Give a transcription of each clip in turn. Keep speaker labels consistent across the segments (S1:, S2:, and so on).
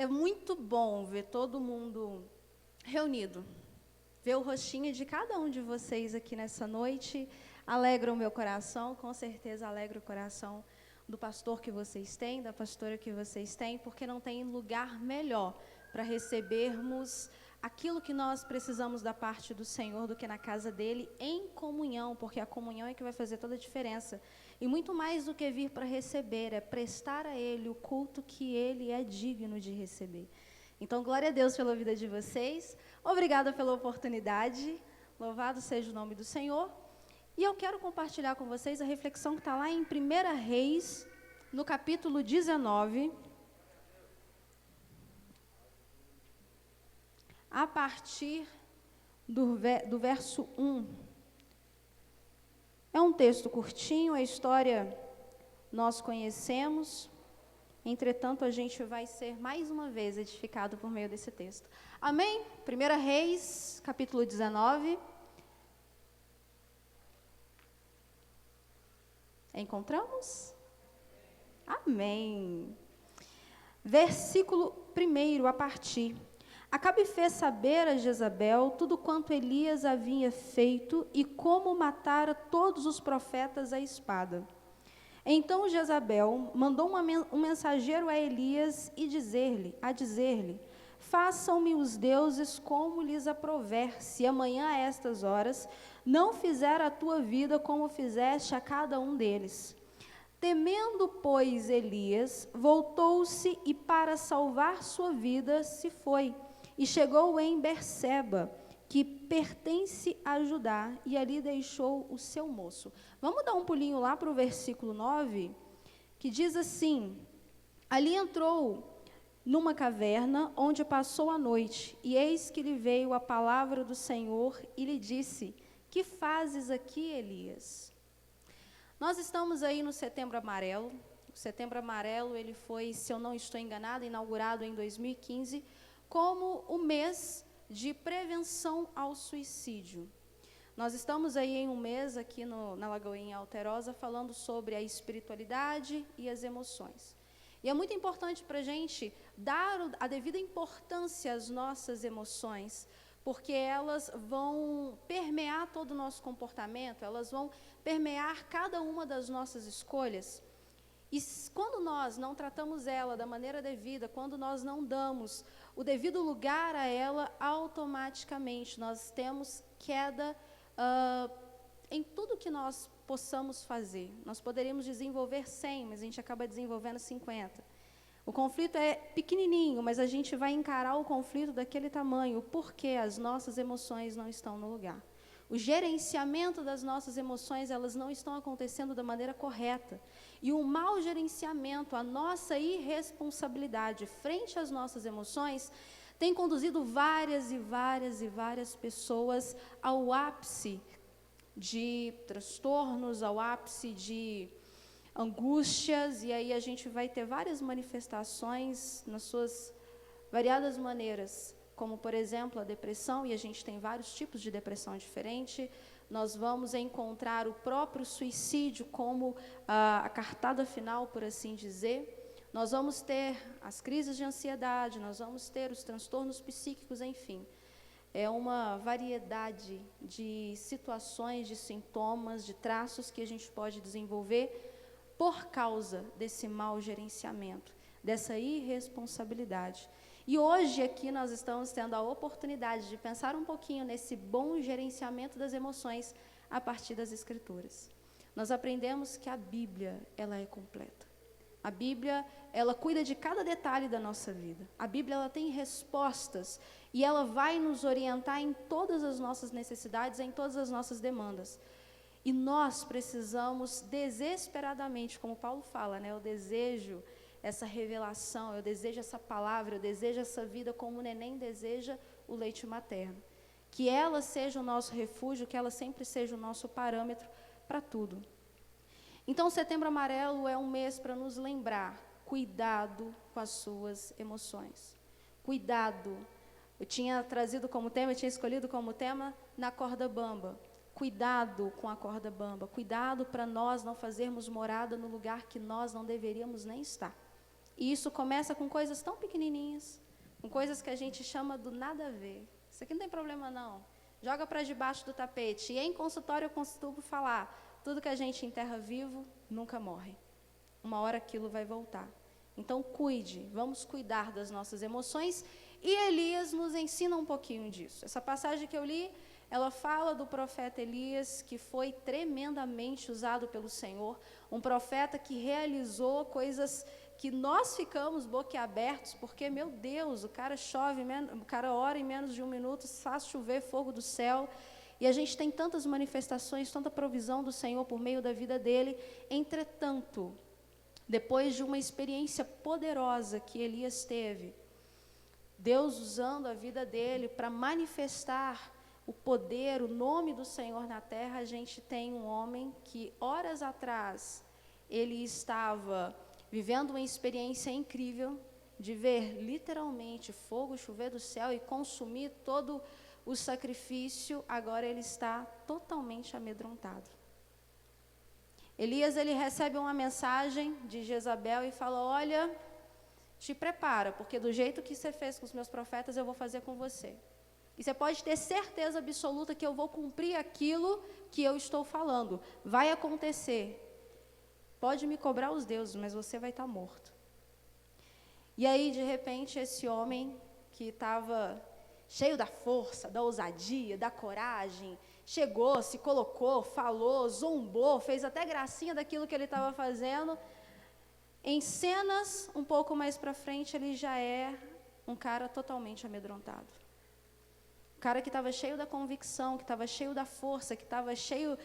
S1: É muito bom ver todo mundo reunido, ver o rostinho de cada um de vocês aqui nessa noite. Alegra o meu coração, com certeza alegra o coração do pastor que vocês têm, da pastora que vocês têm, porque não tem lugar melhor para recebermos aquilo que nós precisamos da parte do Senhor do que na casa dele, em comunhão, porque a comunhão é que vai fazer toda a diferença. E muito mais do que vir para receber, é prestar a ele o culto que ele é digno de receber. Então, glória a Deus pela vida de vocês. Obrigada pela oportunidade. Louvado seja o nome do Senhor. E eu quero compartilhar com vocês a reflexão que está lá em 1 Reis, no capítulo 19, a partir do verso 1. É um texto curtinho, a história nós conhecemos, entretanto a gente vai ser mais uma vez edificado por meio desse texto. Amém? 1 Reis, capítulo 19. Encontramos? Amém. Versículo 1, a partir. Acabe fez saber a Jezabel tudo quanto Elias havia feito e como matara todos os profetas à espada. Então Jezabel mandou um mensageiro a Elias e dizer-lhe, façam-me os deuses como lhes aprouver, se amanhã a estas horas não fizer a tua vida como fizeste a cada um deles. Temendo, pois, Elias, voltou-se e para salvar sua vida se foi. E chegou em Berseba, que pertence a Judá, e ali deixou o seu moço. Vamos dar um pulinho lá para o versículo 9, que diz assim: ali entrou numa caverna, onde passou a noite, e eis que lhe veio a palavra do Senhor, e lhe disse, que fazes aqui, Elias? Nós estamos aí no Setembro Amarelo. O Setembro Amarelo, ele foi, se eu não estou enganada, inaugurado em 2015, como o mês de prevenção ao suicídio. Nós estamos aí em um mês aqui na Lagoinha Alterosa falando sobre a espiritualidade e as emoções. E é muito importante para a gente dar a devida importância às nossas emoções, porque elas vão permear todo o nosso comportamento, elas vão permear cada uma das nossas escolhas. E quando nós não tratamos ela da maneira devida, quando nós não damos o devido lugar a ela, automaticamente nós temos queda em tudo que nós possamos fazer. Nós poderíamos desenvolver 100, mas a gente acaba desenvolvendo 50. O conflito é pequenininho, mas a gente vai encarar o conflito daquele tamanho, porque as nossas emoções não estão no lugar. O gerenciamento das nossas emoções, elas não estão acontecendo da maneira correta. E o mau gerenciamento, a nossa irresponsabilidade frente às nossas emoções, tem conduzido várias pessoas ao ápice de transtornos, ao ápice de angústias, e aí a gente vai ter várias manifestações nas suas variadas maneiras, como, por exemplo, a depressão, e a gente tem vários tipos de depressão diferente. Nós vamos encontrar o próprio suicídio como a cartada final, por assim dizer. Nós vamos ter as crises de ansiedade, nós vamos ter os transtornos psíquicos, enfim. É uma variedade de situações, de sintomas, de traços que a gente pode desenvolver por causa desse mau gerenciamento, dessa irresponsabilidade. E hoje aqui nós estamos tendo a oportunidade de pensar um pouquinho nesse bom gerenciamento das emoções a partir das Escrituras. Nós aprendemos que a Bíblia, ela é completa. A Bíblia, ela cuida de cada detalhe da nossa vida. A Bíblia, ela tem respostas e ela vai nos orientar em todas as nossas necessidades, em todas as nossas demandas. E nós precisamos desesperadamente, como Paulo fala, né? Eu desejo essa revelação, eu desejo essa palavra, eu desejo essa vida como o neném deseja o leite materno. Que ela seja o nosso refúgio, que ela sempre seja o nosso parâmetro para tudo. Então, o Setembro Amarelo é um mês para nos lembrar, cuidado com as suas emoções. Cuidado. Eu tinha escolhido como tema, na corda bamba. Cuidado com a corda bamba. Cuidado para nós não fazermos morada no lugar que nós não deveríamos nem estar. E isso começa com coisas tão pequenininhas, com coisas que a gente chama do nada a ver. Isso aqui não tem problema não. Joga para debaixo do tapete. E em consultório eu costumo falar, tudo que a gente enterra vivo, nunca morre. Uma hora aquilo vai voltar. Então cuide, vamos cuidar das nossas emoções. E Elias nos ensina um pouquinho disso. Essa passagem que eu li, ela fala do profeta Elias, que foi tremendamente usado pelo Senhor. Um profeta que realizou coisas que nós ficamos boquiabertos, porque, meu Deus, o cara o cara ora em menos de 1 minuto, faz chover fogo do céu. E a gente tem tantas manifestações, tanta provisão do Senhor por meio da vida dele. Entretanto, depois de uma experiência poderosa que Elias teve, Deus usando a vida dele para manifestar o poder, o nome do Senhor na terra, a gente tem um homem que, horas atrás, ele estava vivendo uma experiência incrível de ver literalmente fogo chover do céu e consumir todo o sacrifício. Agora ele está totalmente amedrontado. Elias, ele recebe uma mensagem de Jezabel e fala: olha, te prepara, porque do jeito que você fez com os meus profetas, eu vou fazer com você. E você pode ter certeza absoluta que eu vou cumprir aquilo que eu estou falando. Vai acontecer. Pode me cobrar os deuses, mas você vai estar morto. E aí, de repente, esse homem que estava cheio da força, da ousadia, da coragem, chegou, se colocou, falou, zombou, fez até gracinha daquilo que ele estava fazendo. Em cenas um pouco mais para frente, ele já é um cara totalmente amedrontado. Um cara que estava cheio da convicção, que estava cheio da força, que estava cheio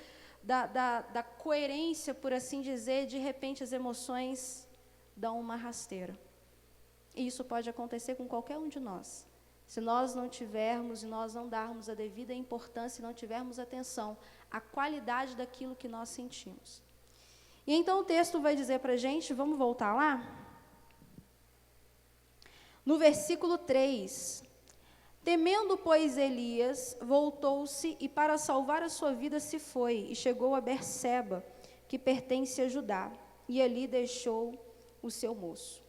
S1: da coerência, por assim dizer. De repente as emoções dão uma rasteira. E isso pode acontecer com qualquer um de nós. Se nós não tivermos e nós não darmos a devida importância e não tivermos atenção à qualidade daquilo que nós sentimos. E então o texto vai dizer para a gente, vamos voltar lá? No versículo 3, temendo, pois, Elias, voltou-se e para salvar a sua vida se foi, e chegou a Berseba, que pertence a Judá, e ali deixou o seu moço.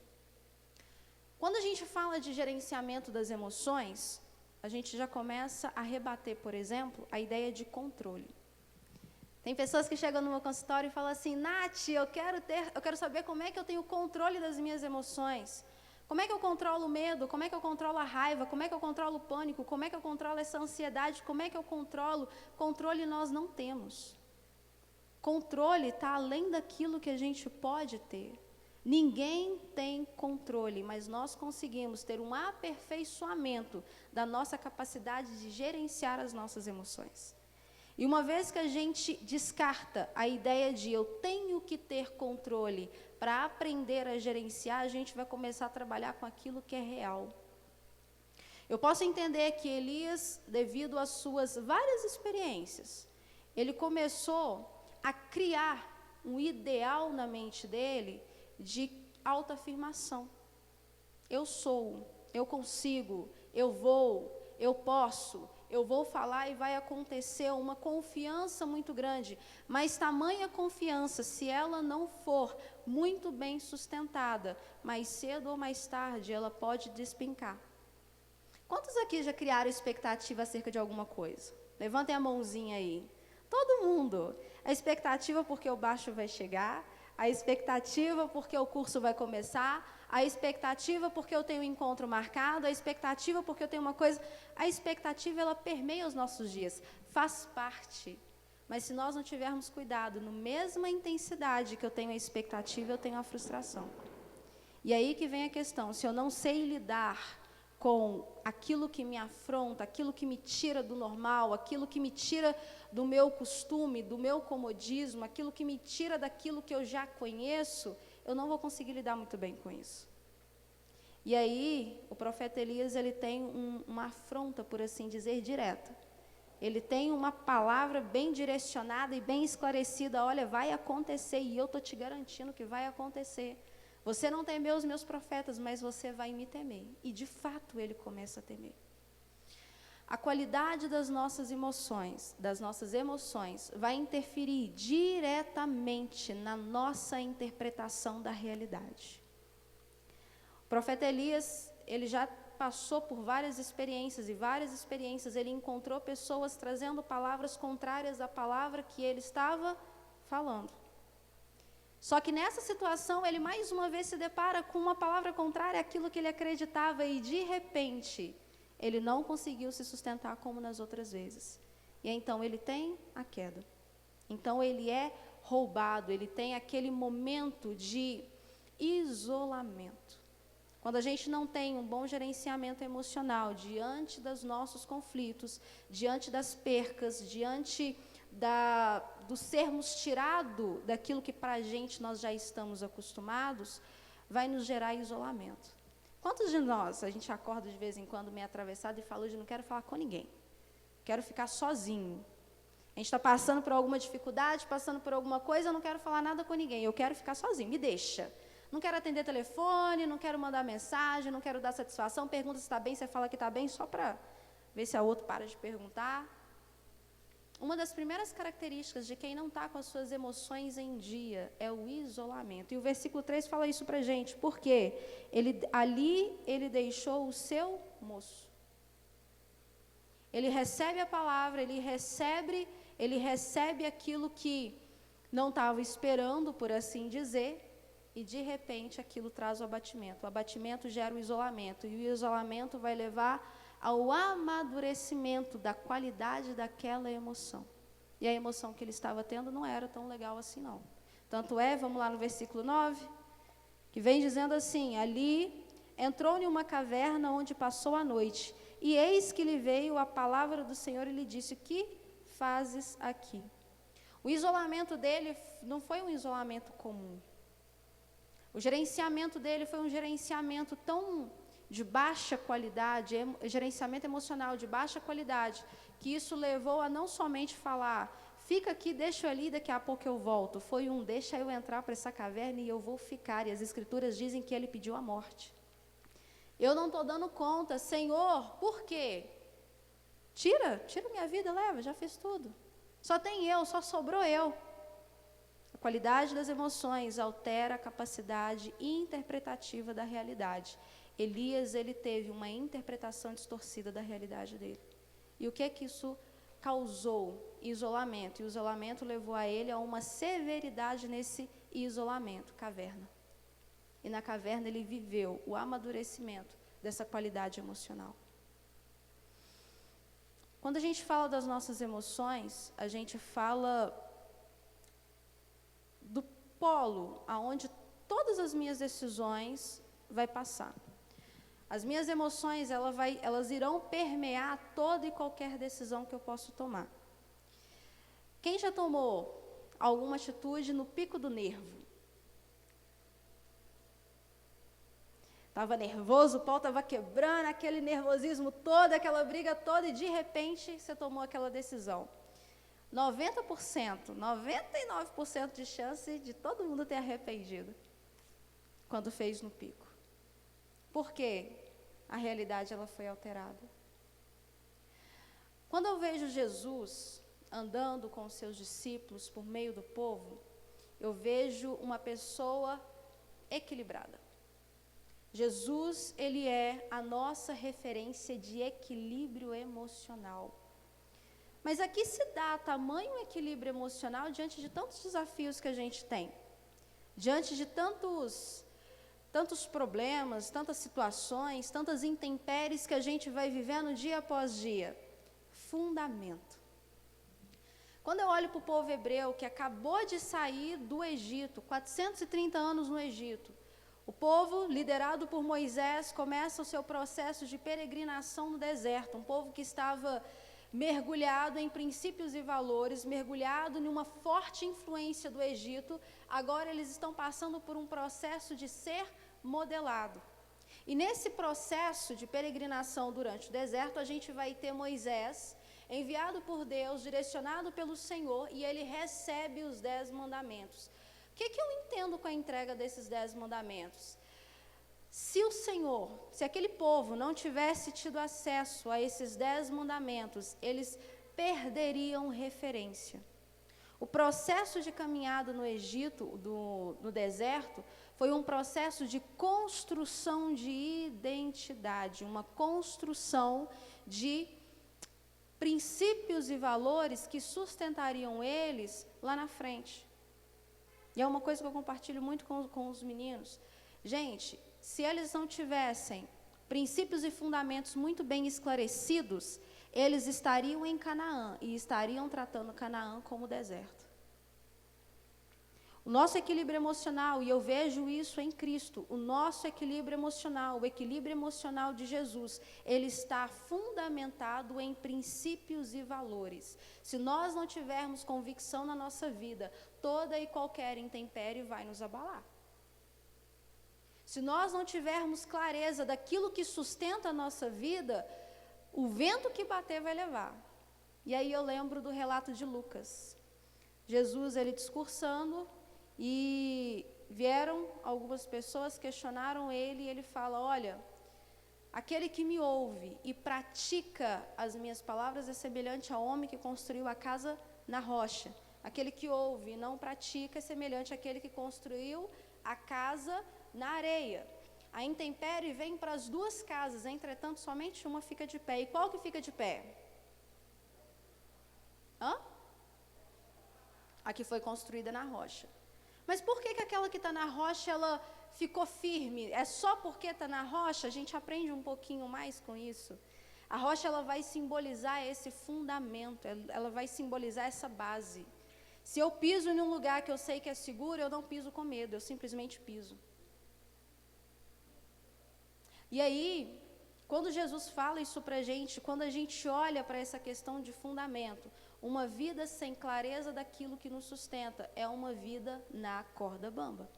S1: Quando a gente fala de gerenciamento das emoções, a gente já começa a rebater, por exemplo, a ideia de controle. Tem pessoas que chegam no meu consultório e falam assim: Nath, eu quero saber como é que eu tenho controle das minhas emoções. Como é que eu controlo o medo? Como é que eu controlo a raiva? Como é que eu controlo o pânico? Como é que eu controlo essa ansiedade? Como é que eu controlo? Controle nós não temos. Controle está além daquilo que a gente pode ter. Ninguém tem controle, mas nós conseguimos ter um aperfeiçoamento da nossa capacidade de gerenciar as nossas emoções. E uma vez que a gente descarta a ideia de eu tenho que ter controle para aprender a gerenciar, a gente vai começar a trabalhar com aquilo que é real. Eu posso entender que Elias, devido às suas várias experiências, ele começou a criar um ideal na mente dele de autoafirmação. Eu sou, eu consigo, eu vou, eu posso, eu vou falar e vai acontecer, uma confiança muito grande. Mas tamanha confiança, se ela não for muito bem sustentada, mais cedo ou mais tarde, ela pode despencar. Quantos aqui já criaram expectativa acerca de alguma coisa? Levantem a mãozinha aí. Todo mundo. A expectativa porque o baixo vai chegar, a expectativa porque o curso vai começar, a expectativa porque eu tenho um encontro marcado, a expectativa porque eu tenho uma coisa. A expectativa, ela permeia os nossos dias, faz parte. Mas se nós não tivermos cuidado, na mesma intensidade que eu tenho a expectativa, eu tenho a frustração. E aí que vem a questão: se eu não sei lidar com aquilo que me afronta, aquilo que me tira do normal, aquilo que me tira do meu costume, do meu comodismo, aquilo que me tira daquilo que eu já conheço, eu não vou conseguir lidar muito bem com isso. E aí, o profeta Elias, ele tem uma afronta, por assim dizer, direta. Ele tem uma palavra bem direcionada e bem esclarecida: olha, vai acontecer, e eu estou te garantindo que vai acontecer. Você não temeu os meus profetas, mas você vai me temer. E, de fato, ele começa a temer. A qualidade das nossas emoções, vai interferir diretamente na nossa interpretação da realidade. O profeta Elias, ele já passou por várias experiências, e várias experiências ele encontrou pessoas trazendo palavras contrárias à palavra que ele estava falando. Só que nessa situação, ele mais uma vez se depara com uma palavra contrária àquilo que ele acreditava, e de repente, ele não conseguiu se sustentar como nas outras vezes. E então ele tem a queda. Então ele é roubado, ele tem aquele momento de isolamento. Quando a gente não tem um bom gerenciamento emocional diante dos nossos conflitos, diante das percas, diante do sermos tirado daquilo que para a gente nós já estamos acostumados, vai nos gerar isolamento. Quantos de nós, a gente acorda de vez em quando meio atravessado e fala, hoje não quero falar com ninguém, quero ficar sozinho. A gente está passando por alguma dificuldade, passando por alguma coisa, eu não quero falar nada com ninguém, eu quero ficar sozinho, me deixa. Não quero atender telefone, não quero mandar mensagem, não quero dar satisfação, pergunta se está bem, você fala que está bem, só para ver se a outra para de perguntar. Uma das primeiras características de quem não está com as suas emoções em dia é o isolamento. E o versículo 3 fala isso para a gente, porque ali ele deixou o seu moço. Ele recebe a palavra, ele recebe aquilo que não estava esperando, por assim dizer, e de repente aquilo traz o abatimento. O abatimento gera o isolamento, e o isolamento vai levar ao amadurecimento da qualidade daquela emoção. E a emoção que ele estava tendo não era tão legal assim não. Tanto é, vamos lá no versículo 9, que vem dizendo assim, ali entrou em uma caverna onde passou a noite, e eis que lhe veio a palavra do Senhor e lhe disse, o que fazes aqui? O isolamento dele não foi um isolamento comum. O gerenciamento dele foi um gerenciamento tão de baixa qualidade, gerenciamento emocional de baixa qualidade, que isso levou a não somente falar, fica aqui, deixa eu ali, daqui a pouco eu volto. Foi deixa eu entrar para essa caverna e eu vou ficar. E as escrituras dizem que ele pediu a morte. Eu não estou dando conta, Senhor, por quê? Tira minha vida, leva, já fiz tudo. Só tem eu, só sobrou eu. A qualidade das emoções altera a capacidade interpretativa da realidade. Elias, ele teve uma interpretação distorcida da realidade dele. E o que é que isso causou? Isolamento. E o isolamento levou a ele a uma severidade nesse isolamento, caverna. E na caverna ele viveu o amadurecimento dessa qualidade emocional. Quando a gente fala das nossas emoções, a gente fala do polo aonde todas as minhas decisões vai passar. As minhas emoções, elas irão permear toda e qualquer decisão que eu posso tomar. Quem já tomou alguma atitude no pico do nervo? Estava nervoso, o pau estava quebrando, aquele nervosismo todo, aquela briga toda, e de repente você tomou aquela decisão. 90%, 99% de chance de todo mundo ter arrependido quando fez no pico. Por quê? A realidade ela foi alterada. Quando eu vejo Jesus andando com os seus discípulos por meio do povo, eu vejo uma pessoa equilibrada. Jesus, ele é a nossa referência de equilíbrio emocional. Mas aqui se dá tamanho equilíbrio emocional diante de tantos desafios que a gente tem, diante de tantos problemas, tantas situações, tantas intempéries que a gente vai vivendo dia após dia. Fundamento. Quando eu olho para o povo hebreu que acabou de sair do Egito, 430 anos no Egito, o povo, liderado por Moisés, começa o seu processo de peregrinação no deserto, um povo que estava mergulhado em princípios e valores, mergulhado em uma forte influência do Egito, agora eles estão passando por um processo de ser modelado. E nesse processo de peregrinação durante o deserto, a gente vai ter Moisés, enviado por Deus, direcionado pelo Senhor, e ele recebe os 10 mandamentos. O que eu entendo com a entrega desses 10 mandamentos? Se o Senhor, se aquele povo não tivesse tido acesso a esses 10 mandamentos, eles perderiam referência. O processo de caminhada no Egito, no deserto, foi um processo de construção de identidade, uma construção de princípios e valores que sustentariam eles lá na frente. E é uma coisa que eu compartilho muito com os meninos. Gente, se eles não tivessem princípios e fundamentos muito bem esclarecidos, eles estariam em Canaã e estariam tratando Canaã como deserto. O nosso equilíbrio emocional, e eu vejo isso em Cristo, o nosso equilíbrio emocional, o equilíbrio emocional de Jesus, ele está fundamentado em princípios e valores. Se nós não tivermos convicção na nossa vida, toda e qualquer intempérie vai nos abalar. Se nós não tivermos clareza daquilo que sustenta a nossa vida, o vento que bater vai levar. E aí eu lembro do relato de Lucas. Jesus, ele discursando, e vieram algumas pessoas, questionaram ele, e ele fala, olha, aquele que me ouve e pratica as minhas palavras é semelhante ao homem que construiu a casa na rocha. Aquele que ouve e não pratica é semelhante àquele que construiu a casa na areia. A intempérie vem para as duas casas, entretanto, somente uma fica de pé. E qual que fica de pé? A que foi construída na rocha. Mas por que aquela que está na rocha, ela ficou firme? É só porque está na rocha? A gente aprende um pouquinho mais com isso. A rocha, ela vai simbolizar esse fundamento, ela vai simbolizar essa base. Se eu piso em um lugar que eu sei que é seguro, eu não piso com medo, eu simplesmente piso. E aí, quando Jesus fala isso para a gente, quando a gente olha para essa questão de fundamento, uma vida sem clareza daquilo que nos sustenta é uma vida na corda bamba.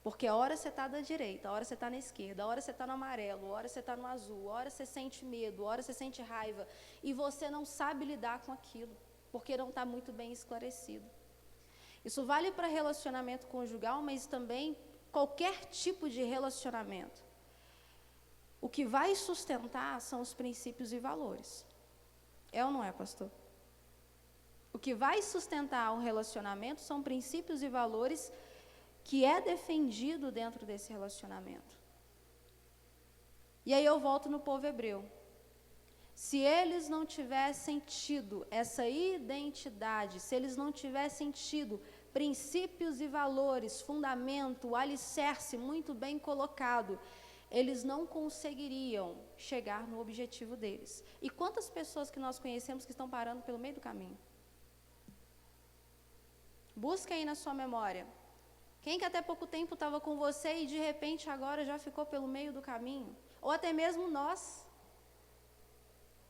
S1: Porque a hora você está da direita, a hora você está na esquerda, a hora você está no amarelo, a hora você está no azul, a hora você sente medo, a hora você sente raiva, e você não sabe lidar com aquilo, porque não está muito bem esclarecido. Isso vale para relacionamento conjugal, mas também qualquer tipo de relacionamento. O que vai sustentar são os princípios e valores. É ou não é, pastor? O que vai sustentar um relacionamento são princípios e valores que é defendido dentro desse relacionamento. E aí eu volto no povo hebreu. Se eles não tivessem tido essa identidade, se eles não tivessem tido princípios e valores, fundamento, alicerce muito bem colocado, eles não conseguiriam chegar no objetivo deles. E quantas pessoas que nós conhecemos que estão parando pelo meio do caminho? Busca aí na sua memória. Quem que até pouco tempo estava com você e de repente agora já ficou pelo meio do caminho? Ou até mesmo nós.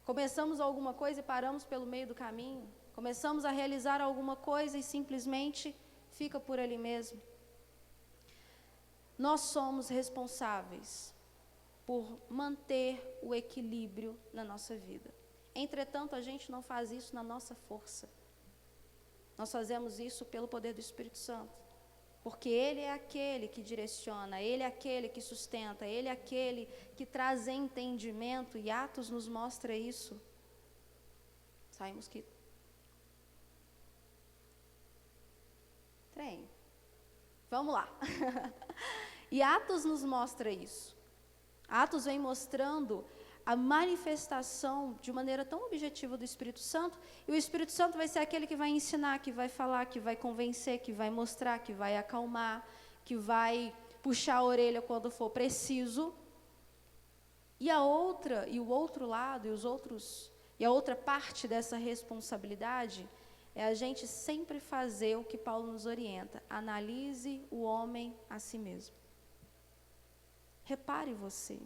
S1: Começamos alguma coisa e paramos pelo meio do caminho. Começamos a realizar alguma coisa e simplesmente fica por ali mesmo. Nós somos responsáveis por manter o equilíbrio na nossa vida. Entretanto, a gente não faz isso na nossa força. Nós fazemos isso pelo poder do Espírito Santo. Porque Ele é aquele que direciona, Ele é aquele que sustenta, Ele é aquele que traz entendimento, e Atos nos mostra isso. Sai, mosquito. Trem. Vamos lá. E Atos nos mostra isso. Atos vem mostrando a manifestação de maneira tão objetiva do Espírito Santo, e o Espírito Santo vai ser aquele que vai ensinar, que vai falar, que vai convencer, que vai mostrar, que vai acalmar, que vai puxar a orelha quando for preciso. E o outro lado, e a outra parte dessa responsabilidade é a gente sempre fazer o que Paulo nos orienta: analise o homem a si mesmo. Repare você.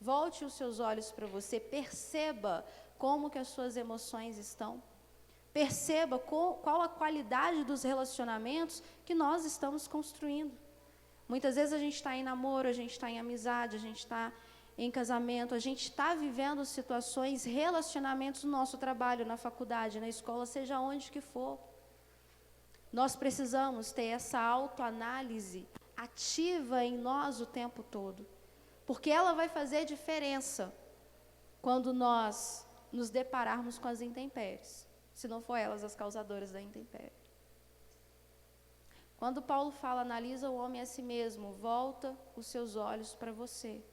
S1: Volte os seus olhos para você, perceba como que as suas emoções estão, perceba qual a qualidade dos relacionamentos que nós estamos construindo. Muitas vezes a gente está em namoro, a gente está em amizade, a gente está em casamento, a gente está vivendo situações, relacionamentos no nosso trabalho, na faculdade, na escola, seja onde que for. Nós precisamos ter essa autoanálise ativa em nós o tempo todo. Porque ela vai fazer diferença quando nós nos depararmos com as intempéries, se não for elas as causadoras da intempérie. Quando Paulo fala, analisa o homem a si mesmo, volta os seus olhos para você.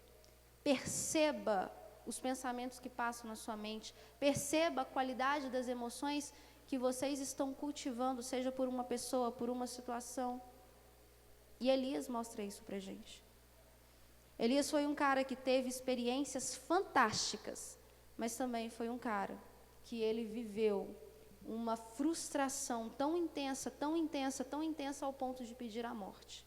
S1: Perceba os pensamentos que passam na sua mente, perceba a qualidade das emoções que vocês estão cultivando, seja por uma pessoa, por uma situação. E Elias mostra isso para a gente. Elias foi um cara que teve experiências fantásticas, mas também foi um cara que ele viveu uma frustração tão intensa, tão intensa, tão intensa ao ponto de pedir a morte.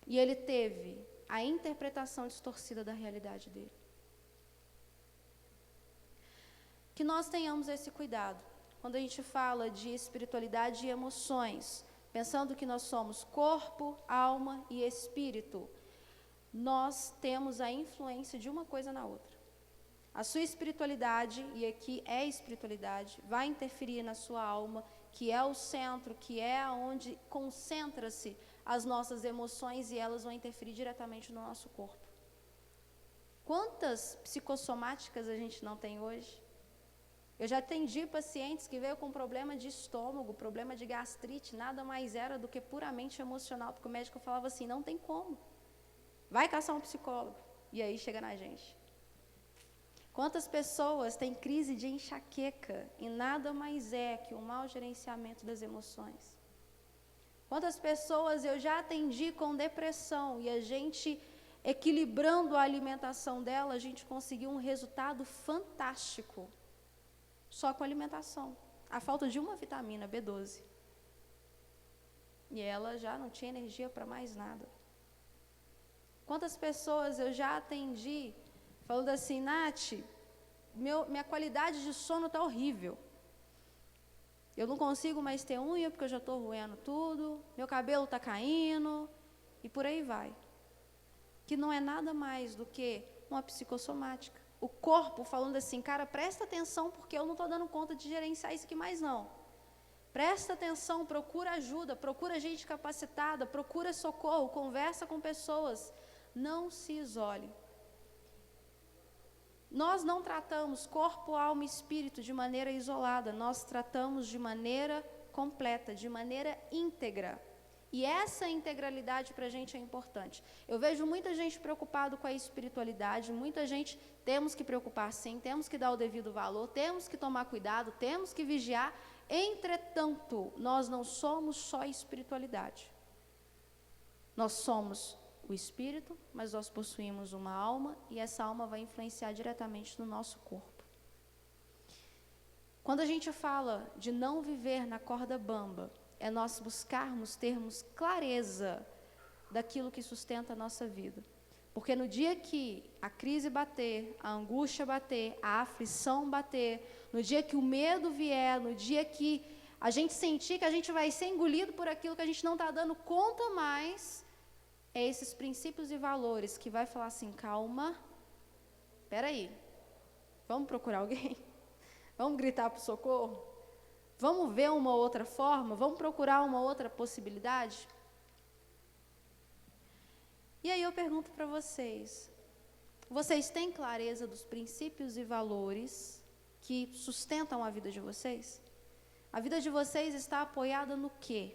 S1: E ele teve a interpretação distorcida da realidade dele. Que nós tenhamos esse cuidado. Quando a gente fala de espiritualidade e emoções, pensando que nós somos corpo, alma e espírito, nós temos a influência de uma coisa na outra. A sua espiritualidade, e aqui é espiritualidade, vai interferir na sua alma, que é o centro, que é onde concentra-se as nossas emoções e elas vão interferir diretamente no nosso corpo. Quantas psicossomáticas a gente não tem hoje? Eu já atendi pacientes que veio com problema de estômago, problema de gastrite, nada mais era do que puramente emocional, porque o médico falava assim, não tem como. Vai caçar um psicólogo. E aí chega na gente. Quantas pessoas têm crise de enxaqueca e nada mais é que um mau gerenciamento das emoções? Quantas pessoas eu já atendi com depressão e a gente, equilibrando a alimentação dela, a gente conseguiu um resultado fantástico. Só com alimentação. A falta de uma vitamina, B12. E ela já não tinha energia para mais nada. Quantas pessoas eu já atendi falando assim, Nath, minha qualidade de sono está horrível. Eu não consigo mais ter unha porque eu já estou roendo tudo, meu cabelo está caindo e por aí vai. Que não é nada mais do que uma psicossomática. O corpo falando assim, cara, presta atenção porque eu não estou dando conta de gerenciar isso aqui mais não. Presta atenção, procura ajuda, procura gente capacitada, procura socorro, conversa com pessoas. Não se isole. Nós não tratamos corpo, alma e espírito de maneira isolada, nós tratamos de maneira completa, de maneira íntegra. E essa integralidade para a gente é importante. Eu vejo muita gente preocupada com a espiritualidade, muita gente, temos que preocupar sim, temos que dar o devido valor, temos que tomar cuidado, temos que vigiar. Entretanto, nós não somos só espiritualidade. Nós somos o espírito, mas nós possuímos uma alma e essa alma vai influenciar diretamente no nosso corpo. Quando a gente fala de não viver na corda bamba, é nós buscarmos termos clareza daquilo que sustenta a nossa vida. Porque no dia que a crise bater, a angústia bater, a aflição bater, no dia que o medo vier, no dia que a gente sentir que a gente vai ser engolido por aquilo que a gente não está dando conta mais, é esses princípios e valores que vai falar assim, calma, peraí, vamos procurar alguém? Vamos gritar para o socorro? Vamos ver uma outra forma? Vamos procurar uma outra possibilidade? E aí eu pergunto para vocês, vocês têm clareza dos princípios e valores que sustentam a vida de vocês? A vida de vocês está apoiada no quê?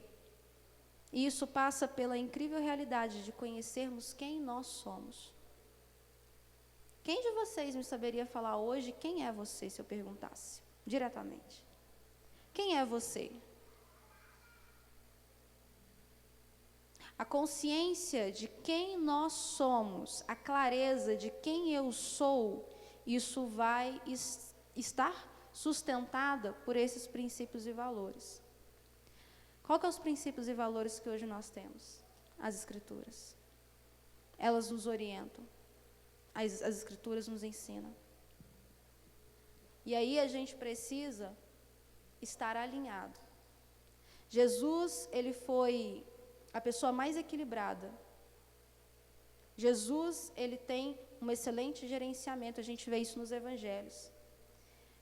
S1: E isso passa pela incrível realidade de conhecermos quem nós somos. Quem de vocês me saberia falar hoje quem é você, se eu perguntasse diretamente? Quem é você? A consciência de quem nós somos, a clareza de quem eu sou, isso vai estar sustentada por esses princípios e valores. Qual que são os princípios e valores que hoje nós temos? As Escrituras. Elas nos orientam. As Escrituras nos ensinam. E aí a gente precisa estar alinhado. Jesus, ele foi a pessoa mais equilibrada. Jesus, ele tem um excelente gerenciamento, a gente vê isso nos evangelhos.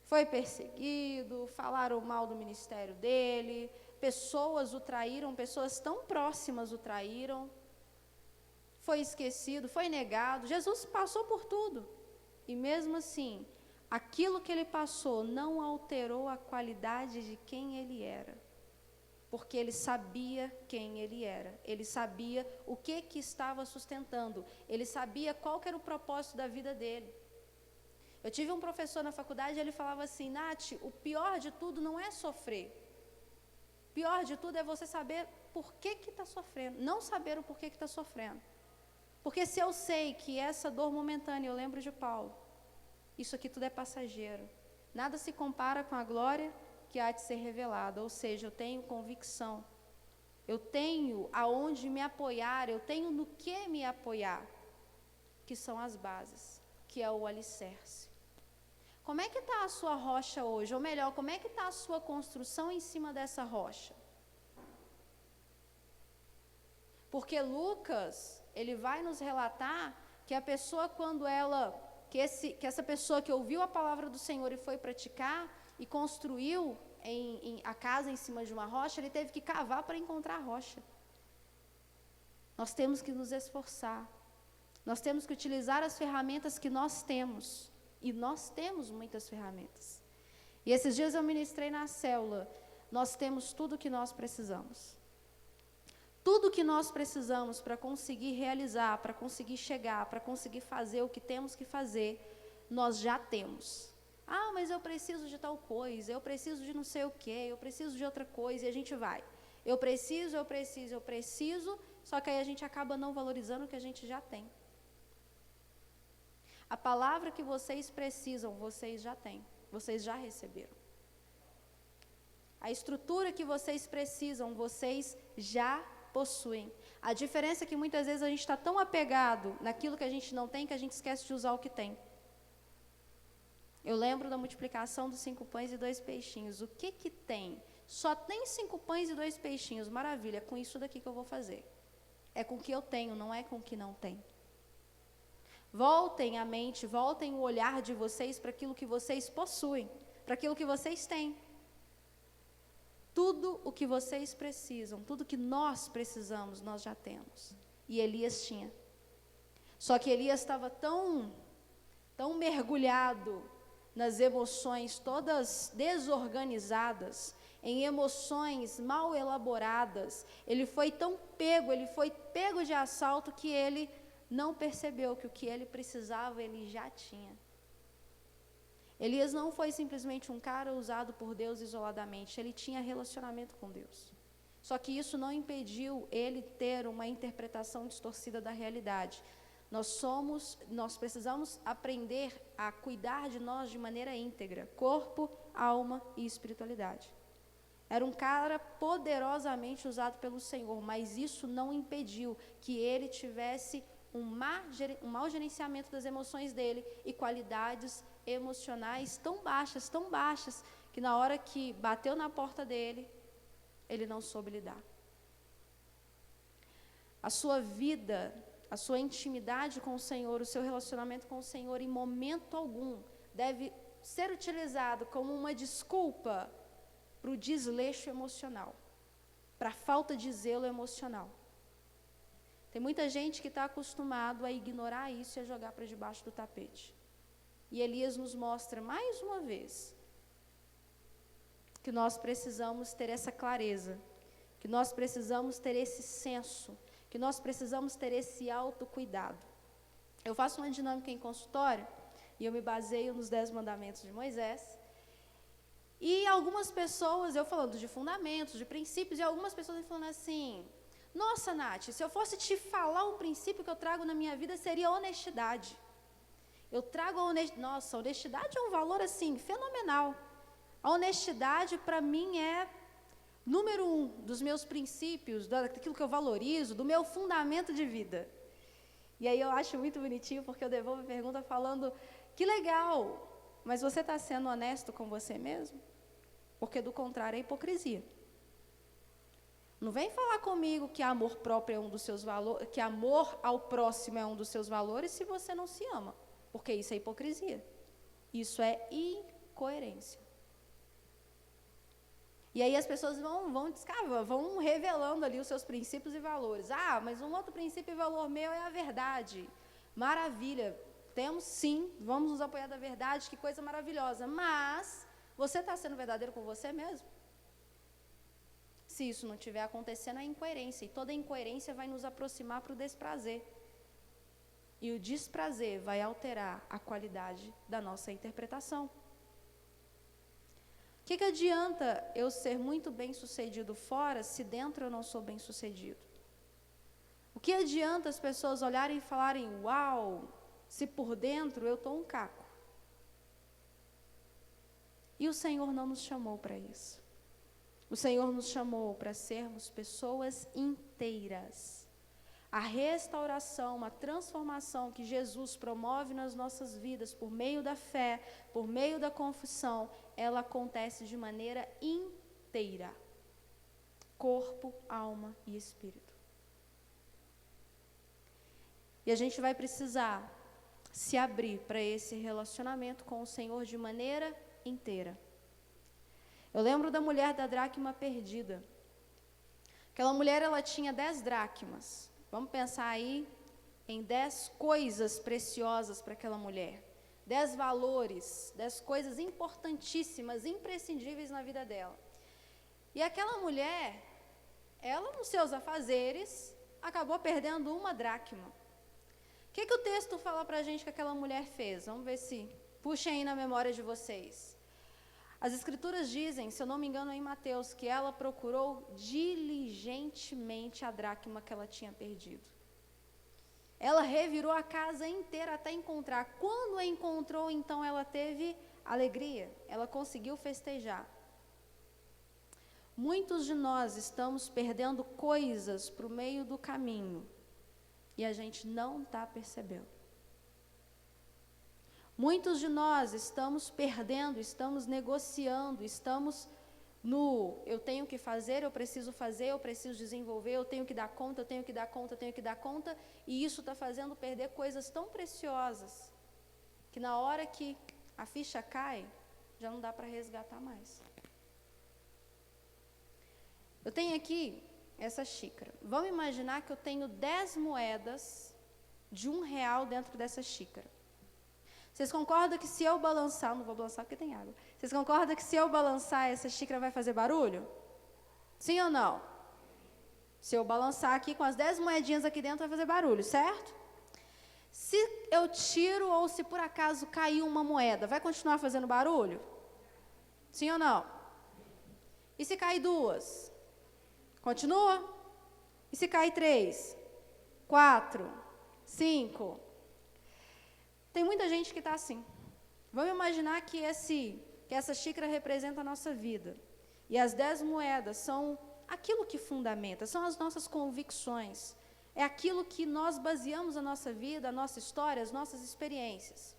S1: Foi perseguido, falaram mal do ministério dele, pessoas o traíram, pessoas tão próximas o traíram, foi esquecido, foi negado. Jesus passou por tudo. E mesmo assim, aquilo que ele passou não alterou a qualidade de quem ele era. porque ele sabia quem ele era, ele sabia o que estava sustentando, ele sabia qual que era o propósito da vida dele. Eu tive um professor na faculdade, ele falava assim: Nath, o pior de tudo não é sofrer, o pior de tudo é você saber por que está sofrendo, não saber o porquê que está sofrendo. Porque se eu sei que essa dor momentânea, eu lembro de Paulo, isso aqui tudo é passageiro, nada se compara com a glória que há de ser revelada, ou seja, eu tenho convicção, eu tenho aonde me apoiar, eu tenho no que me apoiar, que são as bases, que é o alicerce. Como é que está a sua rocha hoje? Ou melhor, como é que está a sua construção em cima dessa rocha? Porque Lucas, ele vai nos relatar que a pessoa, quando ela, que essa pessoa que ouviu a palavra do Senhor e foi praticar, e construiu a casa em cima de uma rocha, ele teve que cavar para encontrar a rocha. Nós temos que nos esforçar, nós temos que utilizar as ferramentas que nós temos, e nós temos muitas ferramentas. E esses dias eu ministrei na célula, nós temos tudo o que nós precisamos. Tudo que nós precisamos para conseguir realizar, para conseguir chegar, para conseguir fazer o que temos que fazer, nós já temos. Ah, mas eu preciso de tal coisa, eu preciso de não sei o quê, eu preciso de outra coisa, e a gente vai. Eu preciso, só que aí a gente acaba não valorizando o que a gente já tem. A palavra que vocês precisam, vocês já têm, vocês já receberam. A estrutura que vocês precisam, vocês já possuem. A diferença é que muitas vezes a gente está tão apegado naquilo que a gente não tem, que a gente esquece de usar o que tem. Eu lembro da multiplicação dos 5 pães e 2 peixinhos. O que que tem? Só tem 5 pães e 2 peixinhos. Maravilha, é com isso daqui que eu vou fazer. É com o que eu tenho, não é com o que não tem. Voltem a mente, voltem o olhar de vocês para aquilo que vocês possuem, para aquilo que vocês têm. Tudo o que vocês precisam, tudo que nós precisamos, nós já temos. E Elias tinha. Só que Elias estava tão mergulhado nas emoções todas desorganizadas, em emoções mal elaboradas, ele foi pego de assalto que ele não percebeu que o que ele precisava, ele já tinha. Elias não foi simplesmente um cara usado por Deus isoladamente, ele tinha relacionamento com Deus. Só que isso não impediu ele ter uma interpretação distorcida da realidade. Nós precisamos aprender a cuidar de nós de maneira íntegra, corpo, alma e espiritualidade. Era um cara poderosamente usado pelo Senhor, mas isso não impediu que ele tivesse um mau gerenciamento das emoções dele e qualidades emocionais tão baixas, que na hora que bateu na porta dele, ele não soube lidar. A sua vida, a sua intimidade com o Senhor, o seu relacionamento com o Senhor, em momento algum, deve ser utilizado como uma desculpa para o desleixo emocional, para a falta de zelo emocional. Tem muita gente que está acostumado a ignorar isso e a jogar para debaixo do tapete. E Elias nos mostra mais uma vez que nós precisamos ter essa clareza, que nós precisamos ter esse senso, que nós precisamos ter esse autocuidado. Eu faço uma dinâmica em consultório e eu me baseio nos 10 mandamentos de Moisés. E algumas pessoas, eu falando de fundamentos, de princípios, e algumas pessoas falando assim: nossa, Nath, se eu fosse te falar um princípio que eu trago na minha vida, seria honestidade. Eu trago a honestidade. Nossa, a honestidade é um valor assim, fenomenal. A honestidade para mim é número 1 dos meus princípios, daquilo que eu valorizo, do meu fundamento de vida. E aí eu acho muito bonitinho, porque eu devolvo a pergunta falando: que legal, mas você está sendo honesto com você mesmo? Porque do contrário é hipocrisia. Não vem falar comigo que amor próprio é um dos seus valores, que amor ao próximo é um dos seus valores, se você não se ama. Porque isso é hipocrisia. Isso é incoerência. E aí as pessoas vão revelando ali os seus princípios e valores. Ah, mas um outro princípio e valor meu é a verdade. Maravilha. Temos sim, vamos nos apoiar da verdade, que coisa maravilhosa. Mas você está sendo verdadeiro com você mesmo? Se isso não estiver acontecendo, é incoerência. E toda incoerência vai nos aproximar para o desprazer. E o desprazer vai alterar a qualidade da nossa interpretação. O que adianta eu ser muito bem-sucedido fora, se dentro eu não sou bem-sucedido? O que adianta as pessoas olharem e falarem, uau, se por dentro eu estou um caco? E o Senhor não nos chamou para isso. O Senhor nos chamou para sermos pessoas inteiras. A restauração, a transformação que Jesus promove nas nossas vidas por meio da fé, por meio da confissão, ela acontece de maneira inteira. Corpo, alma e espírito. E a gente vai precisar se abrir para esse relacionamento com o Senhor de maneira inteira. Eu lembro da mulher da dracma perdida. Aquela mulher, ela tinha 10 dracmas. Vamos pensar aí em 10 coisas preciosas para aquela mulher. 10 valores, 10 coisas importantíssimas, imprescindíveis na vida dela. E aquela mulher, ela nos seus afazeres, acabou perdendo uma dracma. O que o texto fala para a gente que aquela mulher fez? Vamos ver se puxem aí na memória de vocês. As escrituras dizem, se eu não me engano, em Mateus, que ela procurou diligentemente a dracma que ela tinha perdido. Ela revirou a casa inteira até encontrar. Quando a encontrou, então ela teve alegria, ela conseguiu festejar. Muitos de nós estamos perdendo coisas para o meio do caminho e a gente não está percebendo. Muitos de nós estamos perdendo, estamos negociando, estamos no eu tenho que fazer, eu preciso desenvolver, eu tenho que dar conta, e isso está fazendo perder coisas tão preciosas, que na hora que a ficha cai, já não dá para resgatar mais. Eu tenho aqui essa xícara. Vamos imaginar que eu tenho 10 moedas de R$1 dentro dessa xícara. Vocês concordam que se eu balançar, não vou balançar porque tem água, vocês concordam que se eu balançar essa xícara vai fazer barulho? Sim ou não? Se eu balançar aqui com as 10 moedinhas aqui dentro vai fazer barulho, certo? Se eu tiro ou se por acaso cair uma moeda, vai continuar fazendo barulho? Sim ou não? E se cair 2? Continua? E se cair 3? 4? 5? Tem muita gente que está assim. Vamos imaginar que essa xícara representa a nossa vida. E as 10 moedas são aquilo que fundamenta, são as nossas convicções. É aquilo que nós baseamos a nossa vida, a nossa história, as nossas experiências.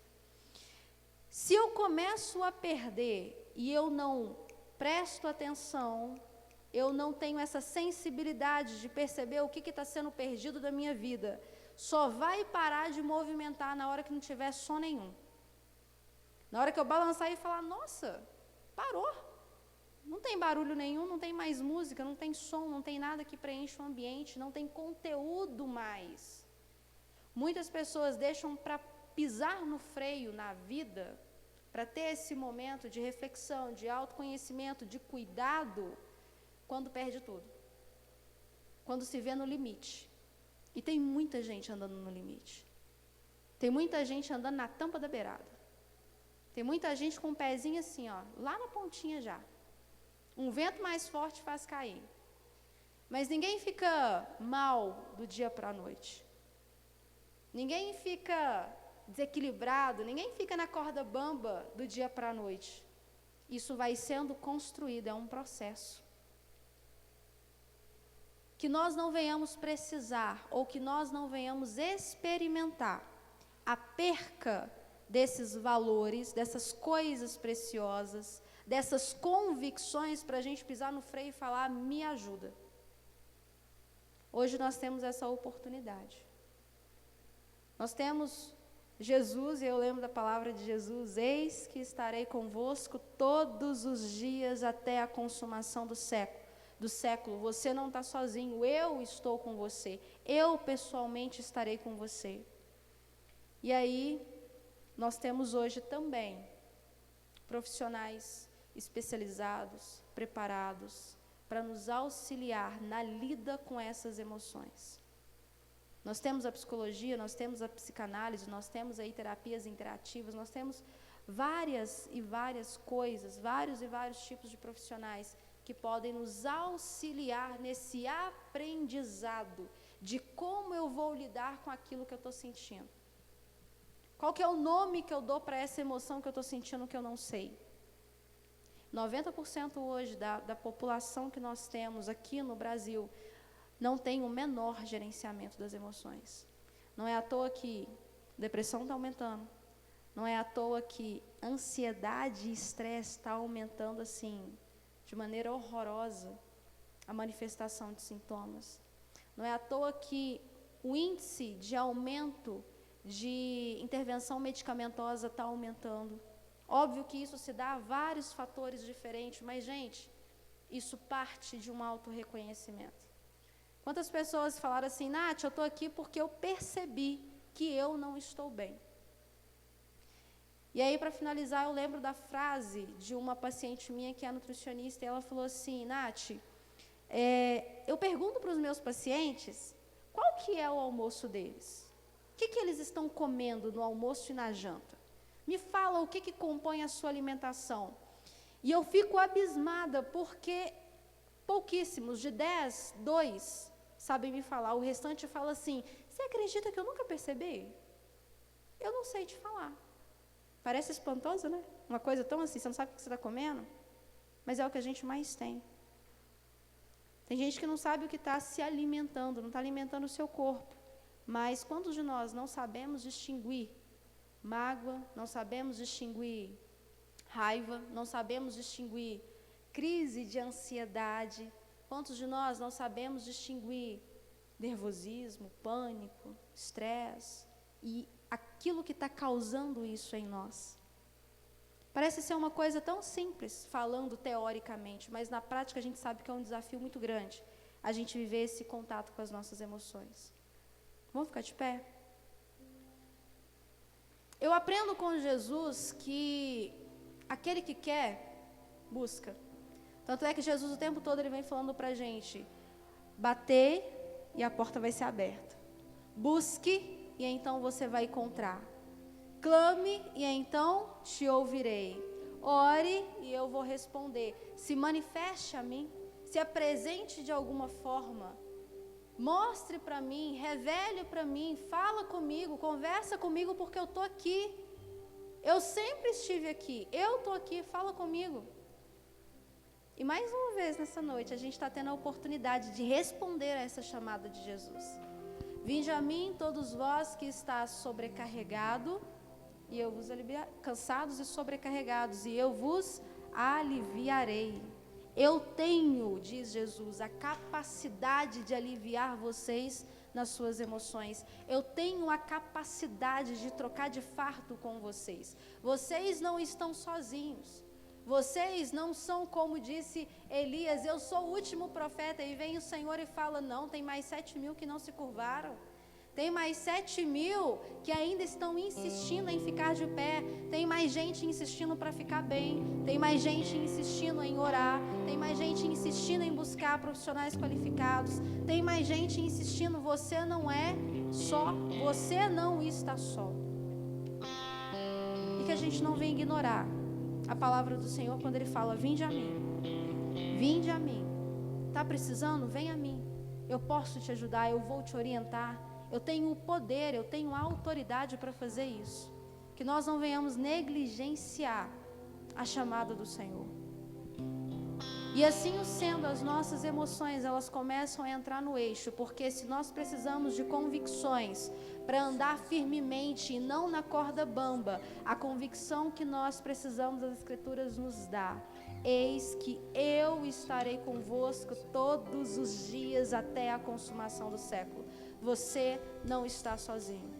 S1: Se eu começo a perder e eu não presto atenção, eu não tenho essa sensibilidade de perceber o que está sendo perdido da minha vida, só vai parar de movimentar na hora que não tiver som nenhum. Na hora que eu balançar e falar, nossa, parou. Não tem barulho nenhum, não tem mais música, não tem som, não tem nada que preencha o ambiente, não tem conteúdo mais. Muitas pessoas deixam para pisar no freio na vida, para ter esse momento de reflexão, de autoconhecimento, de cuidado, quando perde tudo. Quando se vê no limite. E tem muita gente andando no limite. Tem muita gente andando na tampa da beirada. Tem muita gente com o pezinho assim, ó, lá na pontinha já. Um vento mais forte faz cair. Mas ninguém fica mal do dia para a noite. Ninguém fica desequilibrado, ninguém fica na corda bamba do dia para a noite. Isso vai sendo construído, é um processo. Que nós não venhamos precisar, ou que nós não venhamos experimentar a perca desses valores, dessas coisas preciosas, dessas convicções para a gente pisar no freio e falar, me ajuda. Hoje nós temos essa oportunidade. Nós temos Jesus, e eu lembro da palavra de Jesus, eis que estarei convosco todos os dias até a consumação do século. Você não está sozinho, eu estou com você. Eu pessoalmente estarei com você. E aí, nós temos hoje também profissionais especializados, preparados, para nos auxiliar na lida com essas emoções. Nós temos a psicologia, nós temos a psicanálise, nós temos aí terapias interativas, nós temos várias e várias coisas, vários e vários tipos de profissionais que podem nos auxiliar nesse aprendizado de como eu vou lidar com aquilo que eu estou sentindo. Qual que é o nome que eu dou para essa emoção que eu estou sentindo que eu não sei? 90% hoje da população que nós temos aqui no Brasil não tem o menor gerenciamento das emoções. Não é à toa que depressão está aumentando. Não é à toa que ansiedade e estresse está aumentando assim, de maneira horrorosa, a manifestação de sintomas. Não é à toa que o índice de aumento de intervenção medicamentosa está aumentando. Óbvio que isso se dá a vários fatores diferentes, mas, gente, isso parte de um autorreconhecimento. Quantas pessoas falaram assim, Nath, eu estou aqui porque eu percebi que eu não estou bem. E aí, para finalizar, eu lembro da frase de uma paciente minha que é nutricionista, e ela falou assim, Nath, eu pergunto para os meus pacientes qual que é o almoço deles. O que eles estão comendo no almoço e na janta? Me fala o que compõe a sua alimentação. E eu fico abismada, porque pouquíssimos, de 10, 2 sabem me falar. O restante fala assim, você acredita que eu nunca percebi? Eu não sei te falar. Parece espantoso, né? Uma coisa tão assim, você não sabe o que você está comendo, mas é o que a gente mais tem. Tem gente que não sabe o que está se alimentando, não está alimentando o seu corpo. Mas quantos de nós não sabemos distinguir mágoa, não sabemos distinguir raiva, não sabemos distinguir crise de ansiedade? Quantos de nós não sabemos distinguir nervosismo, pânico, estresse e aquilo que está causando isso em nós? Parece ser uma coisa tão simples, falando teoricamente, mas na prática a gente sabe que é um desafio muito grande a gente viver esse contato com as nossas emoções. Vamos ficar de pé? Eu aprendo com Jesus que aquele que quer, busca. Tanto é que Jesus o tempo todo ele vem falando para a gente, bater e a porta vai ser aberta. Busque e então você vai encontrar. Clame e então te ouvirei. Ore e eu vou responder. Se manifeste a mim, se apresente de alguma forma. Mostre para mim, revele para mim, fala comigo, conversa comigo, porque eu estou aqui. Eu sempre estive aqui, eu estou aqui, fala comigo. E mais uma vez nessa noite, a gente está tendo a oportunidade de responder a essa chamada de Jesus. Vinde a mim, todos vós que estáis sobrecarregado, e eu vos aliviarei, cansados e sobrecarregados, e eu vos aliviarei. Eu tenho, diz Jesus, a capacidade de aliviar vocês nas suas emoções. Eu tenho a capacidade de trocar de fardo com vocês. Vocês não estão sozinhos. Vocês não são, como disse Elias, eu sou o último profeta. E vem o Senhor e fala, não, tem mais 7.000 que não se curvaram. Tem mais 7.000 que ainda estão insistindo em ficar de pé. Tem mais gente insistindo para ficar bem. Tem mais gente insistindo em orar. Tem mais gente insistindo em buscar profissionais qualificados. Tem mais gente insistindo, você não é só. Você não está só. E que a gente não venha ignorar a palavra do Senhor quando Ele fala, vinde a mim. Vinde a mim. Está precisando? Vem a mim. Eu posso te ajudar, eu vou te orientar. Eu tenho o poder, eu tenho a autoridade para fazer isso. Que nós não venhamos negligenciar a chamada do Senhor. E assim sendo, as nossas emoções, elas começam a entrar no eixo, porque se nós precisamos de convicções para andar firmemente e não na corda bamba, a convicção que nós precisamos, as Escrituras nos dá. Eis que eu estarei convosco todos os dias até a consumação do século. Você não está sozinho.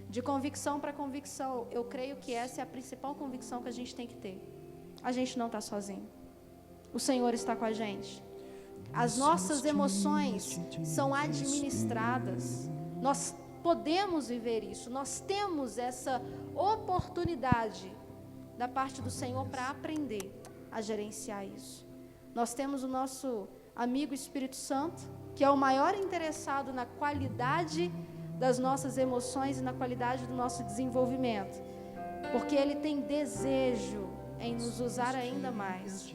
S1: De convicção para convicção, eu creio que essa é a principal convicção que a gente tem que ter. A gente não está sozinho. O Senhor está com a gente. As nossas emoções são administradas. Nós podemos viver isso. Nós temos essa oportunidade da parte do Senhor para aprender a gerenciar isso. Nós temos o nosso amigo Espírito Santo, que é o maior interessado na qualidade das nossas emoções e na qualidade do nosso desenvolvimento, porque ele tem desejo em nos usar ainda mais.